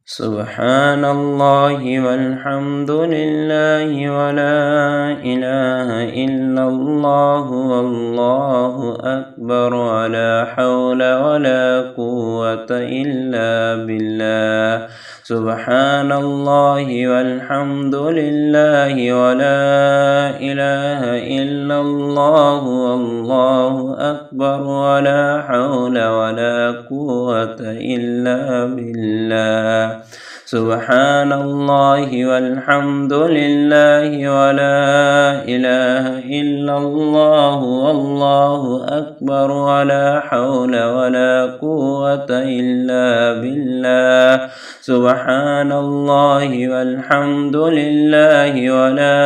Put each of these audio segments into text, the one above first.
سبحان الله والحمد لله ولا إله إلا الله والله أكبر ولا حول ولا قوة إلا بالله. سبحان الله والحمد لله ولا إله إلا الله والله أكبر ولا حول ولا قوة إلا بالله. سبحان الله والحمد لله ولا إله إلا الله والله أكبر ولا حول ولا قوة إلا بالله. سبحان الله والحمد لله ولا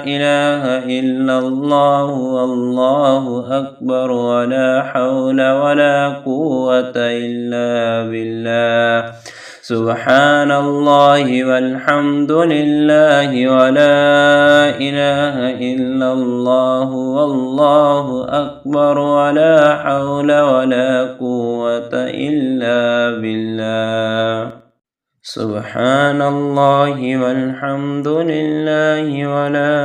إله إلا الله والله أكبر ولا حول ولا قوة إلا بالله. سبحان الله والحمد لله ولا إله إلا الله والله أكبر ولا حول ولا قوة إلا بالله. سبحان الله والحمد لله ولا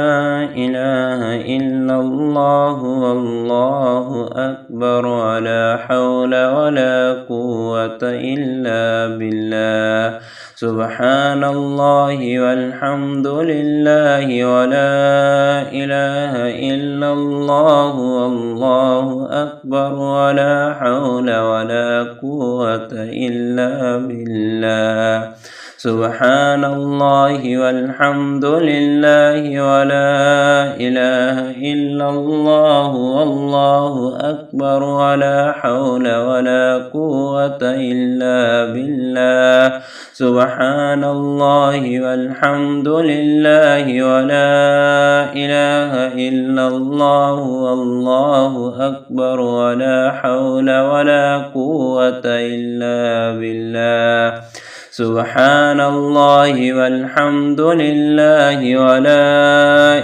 إله إلا الله والله أكبر ولا حول ولا قوة إلا بالله. سبحان الله والحمد لله ولا إله إلا الله والله أكبر ولا حول ولا قوة إلا بالله. سبحان الله والحمد لله ولا إله إلا الله والله أكبر ولا حول ولا قوة إلا بالله. سبحان الله والحمد لله ولا إله إلا الله والله أكبر ولا حول ولا قوة إلا بالله. سبحان الله والحمد لله ولا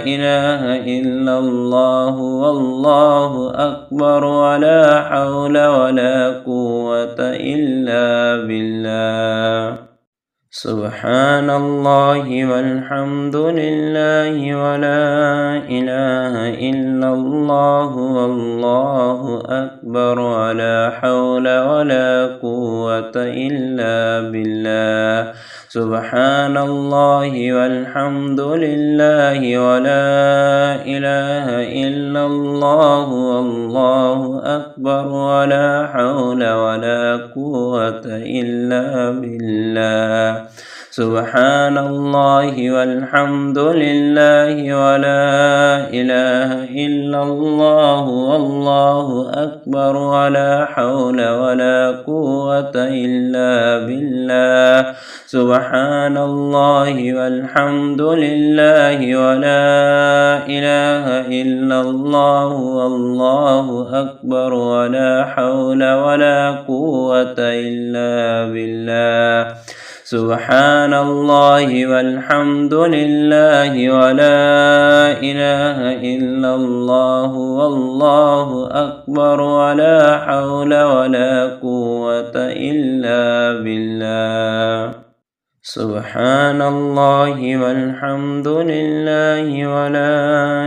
إله إلا الله والله أكبر ولا حول ولا قوة إلا بالله. سبحان الله والحمد لله ولا إله إلا الله والله أكبر ولا حول ولا قوة إلا بالله. سبحان الله والحمد لله ولا إله إلا الله والله أكبر ولا حول ولا قوة إلا بالله. سبحان الله والحمد لله ولا إله إلا الله والله أكبر ولا حول ولا قوة إلا بالله. سبحان الله والحمد لله ولا إله إلا الله والله أكبر ولا حول ولا قوة إلا بالله. سبحان الله والحمد لله ولا إله إلا الله والله أكبر ولا حول ولا قوة إلا بالله. سبحان الله والحمد لله ولا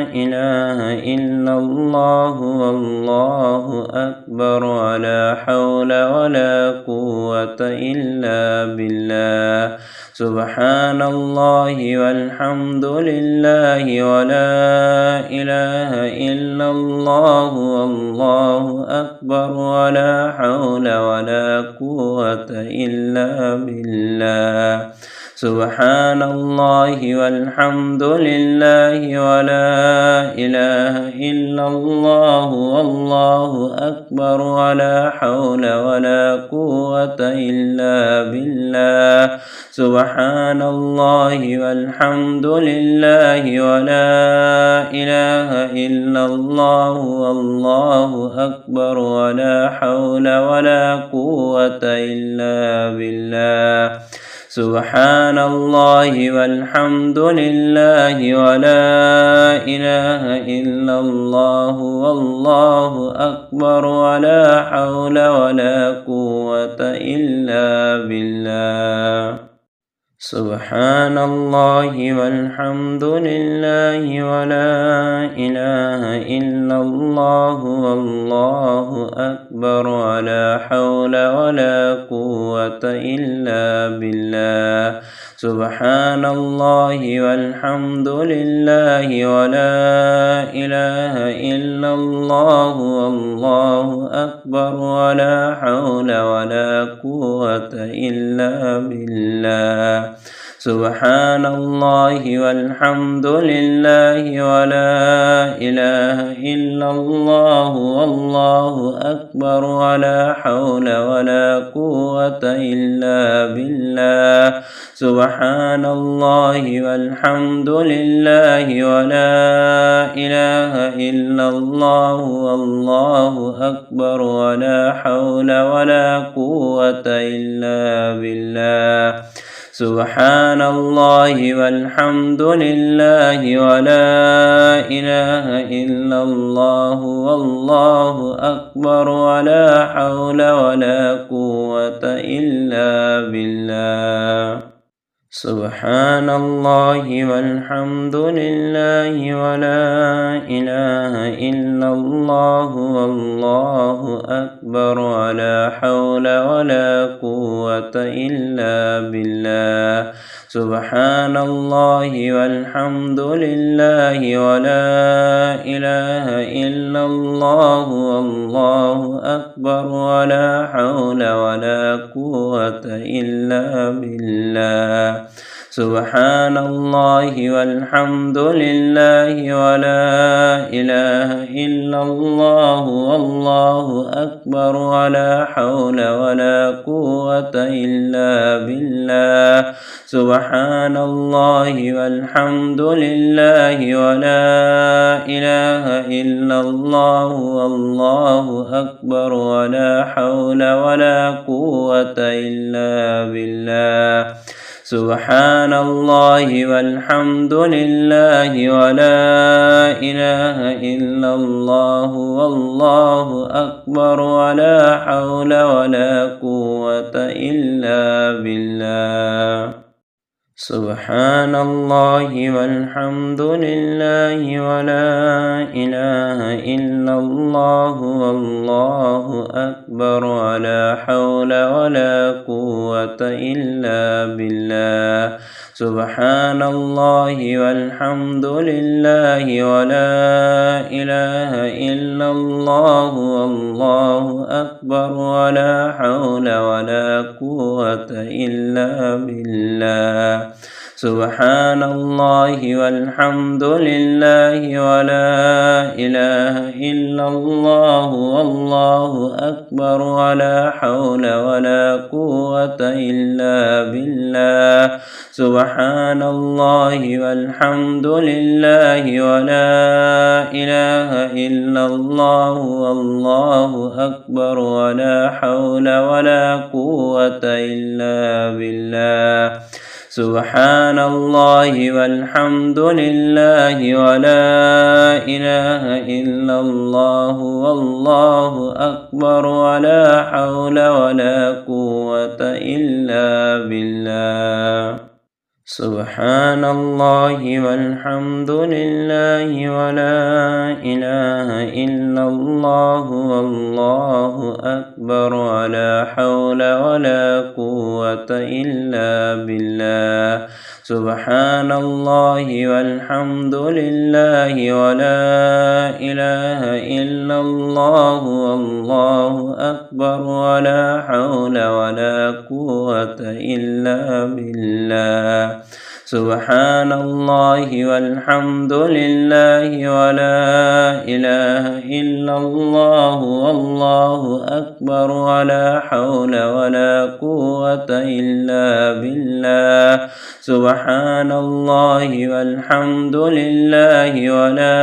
إله إلا الله والله أكبر ولا حول ولا قوة إلا بالله. سبحان الله والحمد لله ولا إله إلا الله والله أكبر ولا حول ولا قوة إلا بالله. سبحان الله والحمد لله ولا إله إلا الله والله أكبر ولا حول ولا قوة إلا بالله. سبحان الله والحمد لله ولا إله إلا الله والله أكبر ولا حول ولا قوة إلا بالله. سبحان الله والحمد لله ولا إله إلا الله والله أكبر ولا حول ولا قوة إلا بالله سبحان الله والحمد لله ولا إله إلا الله والله أكبر ولا حول ولا قوة إلا بالله سبحان الله والحمد لله ولا إله إلا الله والله أكبر ولا حول ولا قوة إلا بالله سبحان الله والحمد لله ولا إله إلا الله والله أكبر ولا حول ولا قوة إلا بالله سبحان الله والحمد لله ولا إله إلا الله والله أكبر ولا حول ولا قوة إلا بالله سبحان الله والحمد لله ولا إله إلا الله والله أكبر ولا حول ولا قوة إلا بالله سبحان الله والحمد لله ولا إله إلا الله والله أكبر ولا حول ولا قوة إلا بالله سبحان الله والحمد لله ولا إله إلا الله والله أكبر ولا حول ولا قوة إلا بالله سبحان الله والحمد لله ولا إله إلا الله والله أكبر ولا حول ولا قوة إلا بالله سبحان الله والحمد لله ولا إله إلا الله والله أكبر ولا حول ولا قوة إلا بالله سبحان الله والحمد لله ولا إله إلا الله والله أكبر ولا حول ولا قوة إلا بالله سبحان الله والحمد لله ولا إله إلا الله والله أكبر ولا حول ولا قوة إلا بالله سبحان الله والحمد لله ولا إله إلا الله والله أكبر ولا حول ولا قوة إلا بالله سبحان الله والحمد لله ولا إله إلا الله والله أكبر ولا حول ولا قوة إلا بالله سبحان الله والحمد لله ولا إله إلا الله والله أكبر ولا حول ولا قوة إلا بالله سبحان الله والحمد لله ولا إله إلا الله والله أكبر ولا حول ولا قوة إلا بالله سبحان الله والحمد لله ولا إله إلا الله والله أكبر ولا حول ولا قوة إلا بالله سبحان الله والحمد لله ولا إله إلا الله والله أكبر ولا حول ولا قوة إلا بالله سبحان الله والحمد لله ولا إله إلا الله والله أكبر ولا حول ولا قوة إلا بالله سبحان الله والحمد لله ولا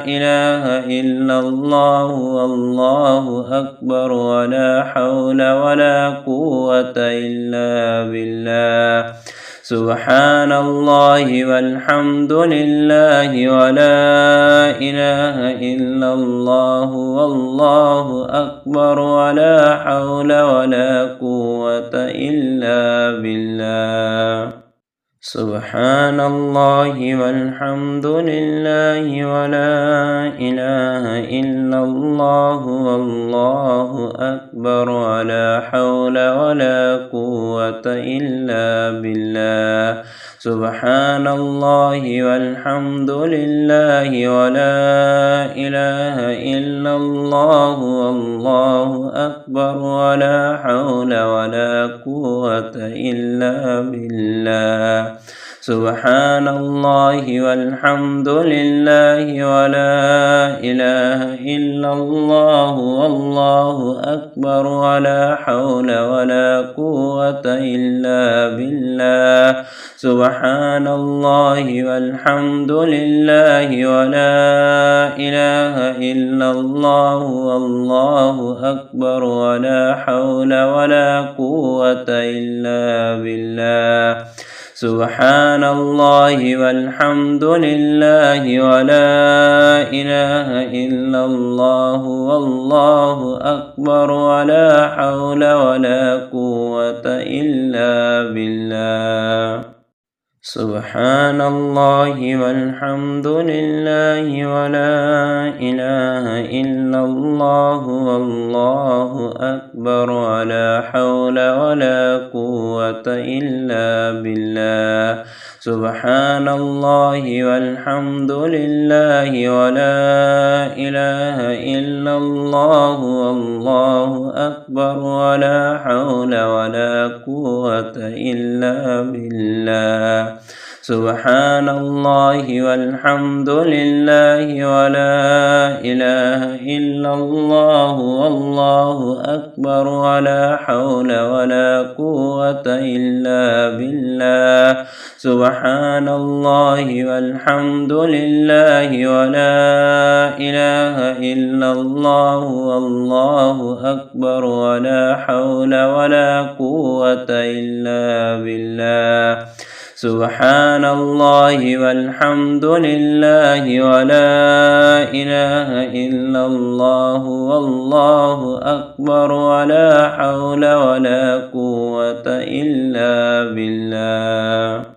إله إلا الله والله أكبر ولا حول ولا قوة إلا بالله سبحان الله والحمد لله ولا إله إلا الله والله أكبر ولا حول ولا قوة إلا بالله سبحان الله والحمد لله ولا إله إلا الله والله أكبر ولا حول ولا قوة إلا بالله سبحان الله والحمد لله ولا إله إلا الله والله أكبر ولا حول ولا قوة إلا بالله سبحان الله والحمد لله ولا إله إلا الله والله أكبر ولا حول ولا قوة إلا بالله سبحان الله والحمد لله ولا إله إلا الله والله أكبر ولا حول ولا قوة إلا بالله سبحان الله والحمد لله ولا إله إلا الله والله أكبر ولا حول ولا قوة إلا بالله سبحان الله والحمد لله ولا إله إلا الله والله أكبر ولا حول ولا قوة إلا بالله سبحان الله والحمد لله ولا إله إلا الله والله أكبر ولا حول ولا قوة إلا بالله سبحان الله والحمد لله ولا إله إلا الله والله أكبر ولا حول ولا قوة إلا بالله سبحان الله والحمد لله ولا إله إلا الله والله أكبر ولا حول ولا قوة إلا بالله سبحان الله والحمد لله ولا إله إلا الله والله أكبر ولا حول ولا قوة إلا بالله